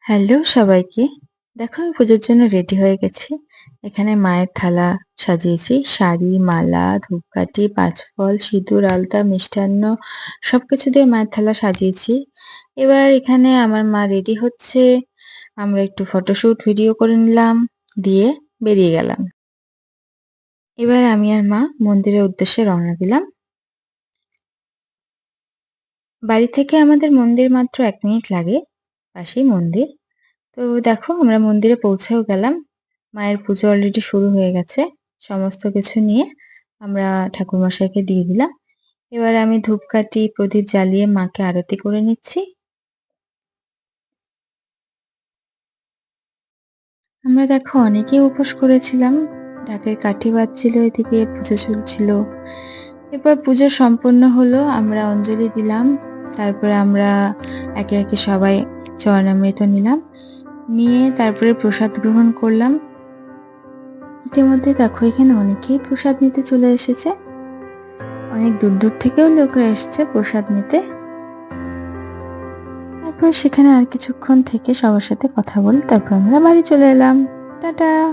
Hello সবাইকে। দেখো আমি পুজোর জন্য রেডি হয়ে গেছি। এখানে মায়ের থালা সাজিয়েছি। শাড়ি, মালা, ধূপকাঠি, ৫ ফল, সিঁদুর, আলতা, মিষ্টান্ন সবকিছু দিয়ে মায়ের থালা সাজিয়েছি। এবার এখানে আমার মা রেডি হচ্ছে। আমরা একটু ফটোশুট, ভিডিও করে নিলাম। দিয়ে বেরিয়ে গেলাম। এবার আমি আর মা মন্দিরের উদ্দেশ্যে রওনা দিলাম। বাড়ি থেকে আমাদের মন্দির মাত্র ১ মিনিট লাগে। পাশেই মন্দির। তো দেখো আমরা মন্দিরে পৌঁছেও গেলাম। মায়ের পুজো অলরেডি শুরু হয়ে গেছে। সমস্ত কিছু নিয়ে আমরা ঠাকুরমশাইকে দিয়ে দিলাম। এবারে আমি ধূপকাঠি, প্রদীপ জ্বালিয়ে মাকে আরতি করে নিচ্ছি। আমরা দেখো অনেকেই উপোস করেছিলাম। ঢাকের কাঠি বাজছিল, এদিকে পুজো চলছিল। এরপর পুজো সম্পন্ন হলো, আমরা অঞ্জলি দিলাম। তারপরে আমরা একে একে সবাই চরণামৃত নিলাম। নিয়ে তারপরে প্রসাদ গ্রহণ করলাম। ইতিমধ্যে দেখো এখানে অনেকেই প্রসাদ নিতে চলে এসেছে। অনেক দূর দূর থেকেও লোকরা এসছে প্রসাদ নিতে। তারপর সেখানে আর কিছুক্ষণ থেকে সবার সাথে কথা বলে তারপর আমরা বাড়ি চলে এলাম। টাটা।